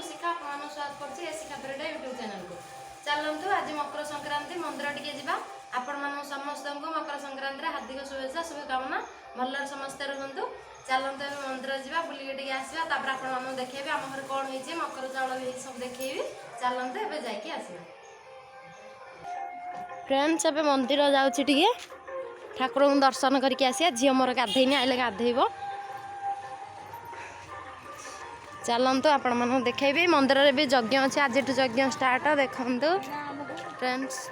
शिखा आपको स्वागत करछि शिखा ब्रेड यूट्यूब चैनल को। चलतु आज मकर संक्रांति मंदिर टिके जा आपण मानू समस्त को मकर संक्रांति हार्दिक शुभेच्छा शुभकामना भलर समस्ते रुहतु। चलतु मंदिर जा बुलिक आसवा तापर आपण मानू देखेबे आम घर कौन होइछि मकर चाउल भी सब देखेबी। चलतु एबे जाइके आसवा फ्रेंड्स एबे मंदिर जाउछि टिके ठाकुर को दर्शन करके आसिया। झी मोर गाधेनी आइले गाधेइबो। चलतु आपण मानू देखेबी मंदिर रे भी यज्ञ अछि आज यज्ञ स्टार्ट देखंतु फ्रेंड्स।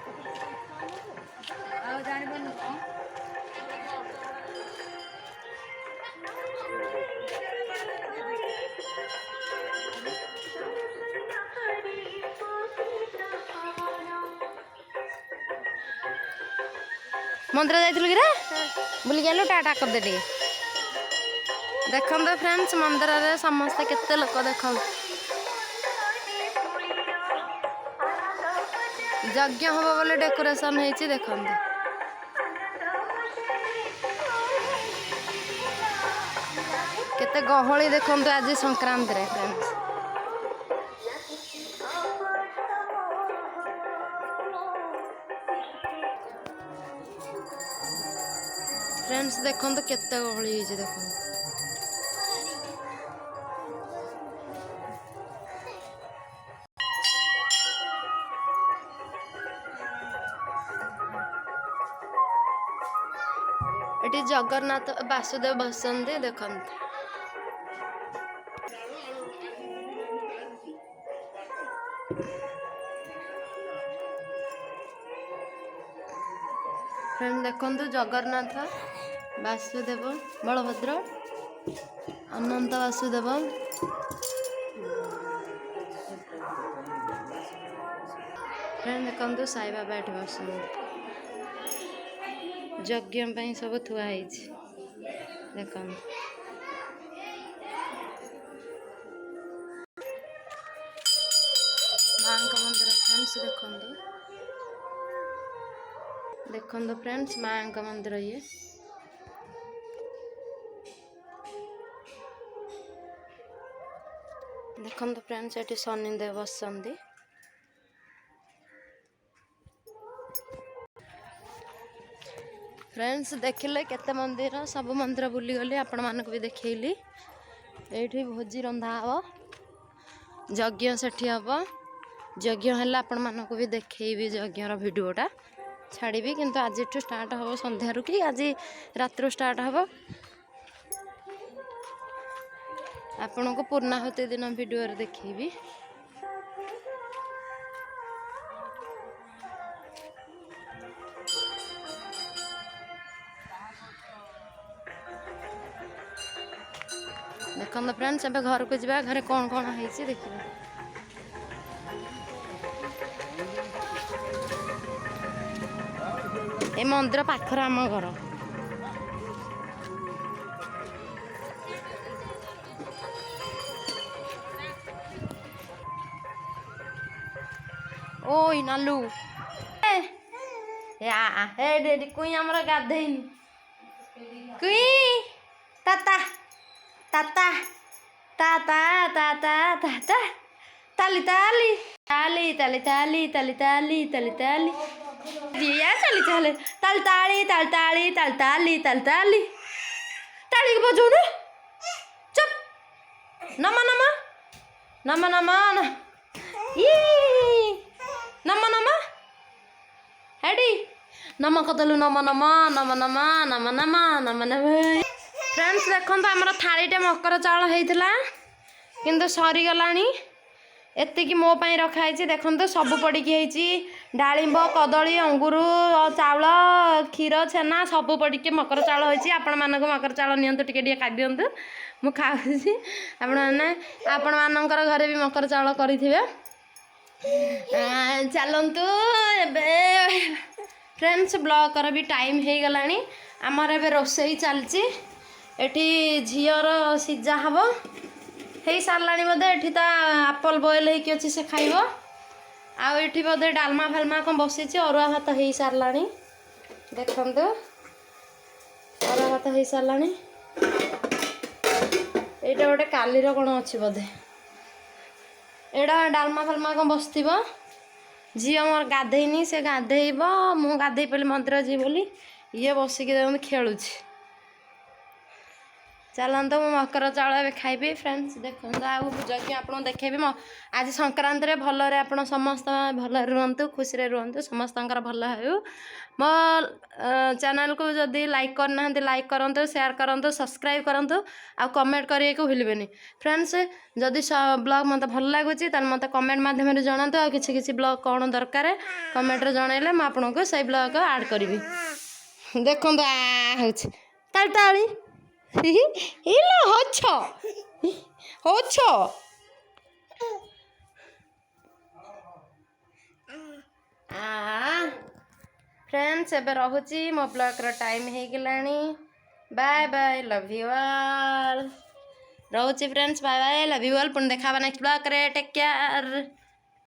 मंदिर जाइथिलु कि रे बुली गेलु टाटा कर दे टिके देखंतु फ्रेंड्स मंदिर रे समस्त केते लोक देखौ यज्ञ हबो बोले डेकोरेशन हेछि देखंतु। केते गहळी देखंतु आज संक्रांति रे फ्रेंड्स। फ्रेंड्स देखंतु केते गहळी हेछि देखंतु। एटी जगन्नाथ वासुदेव बसंती देखंतु। फ्रेंड देखंतु जगन्नाथ वासुदेव बलभद्र अनंत वासुदेव फ्रेंड देखंतु साई बाबा एठी बसंती यज्ञ ପାଇଁ सब थुआ ହେଇଛି देखंतु। मांका मंदिर फ्रेंड्स देखंतु देखंतु फ्रेंड्स मांका मंदिर ये देखंतु फ्रेंड्स एठी शनि देव बसंती। फ्रेंड्स देखिले केते मंदिर सब मंदिर बुली गली आपण मानक भी देखैली। एठी भोजी रंधा हबो यज्ञ सेठी हबो यज्ञ हल्ला आपण मानक भी देखैबी यज्ञ रो वीडियोटा छाड़ीबी किंतु आज एठू स्टार्ट हबो संध्या रु कि आज रात स्टार्ट हबो आपण को पूर्णाहुति दिन वीडियो रे देखैबी। देखो फ्रेंड्स एबे घर को जा घरे कौन कौन है देखिए। ए मंदिर पाखर आम घर ओई नालू ए कुई हमर गाधेनी कुई ताता ताता ताता ताता ताता ताली ताली ताली ताली ताली ताली ताली ताली ताली दिया ताली ताली ताली ताली ताली ताली ताली ताली ताली ताली को बजो ना चुप नमा नमा नमा नमा ना ये नमा नमा हेडी नमा कतलु नमा नमा नमा नमा नमा नमा नमा नमा। फ्रेंड्स देखो आमर थालीटे मकर चाउल होता किंतु सरी गलानी एतिकी मो पाई रखाई देखो सब पड़ी डालिंब कदली अंगूर चाउल क्षीर छेना सब पड़ी मकर चाउल होती। आपण मानक मकर चाउल नियंतु टिके खा दिंतु मु खाऊँगी आपण मानकर घरे भी मकर चाउल करेंगे। चलतु फ्रेंड्स ब्लॉगर भी टाइम हो गलानी आमर ए रोसई चलती एठी झीर सीजा हम हो सारा बोधे एठी ता आप्पल बॉयल होगी अच्छे से खाइब आठी बोधे डालमा फालमा कौन बसी अरुआ भात हो सारा देखु अरुआ भात हो सारा यहाँ गोटे कालीर कौन अच्छी बोधे एड़ा डालमा फालमा कौन बसथिब झी मोर गाधेनी से गाधेब मु गाधे पे मंदिर जी बोली ये बसिकी देखते खेलुची चलत मु मकर चाउल ए खाइबी फ्रेंड्स देखो जगह आप देखेबी आज संक्रांति रे भलरे आप समस्त भल रुहतु खुशी रुहतु समस्त भल हो मो चैनल को जदि लाइक करना लाइक करूँ शेयर करूँ सब्सक्राइब करूँ आ कमेंट करने को भूलबेनि फ्रेंड्स जदि ब्लॉग मत भल लगुच मत कमेंट मध्यम जनातु आ किसी ब्लॉग कौन दरकार कमेंट जनइले मुझे आपको से ब्लॉग ऐड करी देखो ताली फ्रेंड्स एबे रहुची मो ब्लॉग रो टाइम हो गलानी bye bye love you all रहुची friends bye bye love you all पुन देखा नेक्स्ट ब्लॉग रे टेक केयर।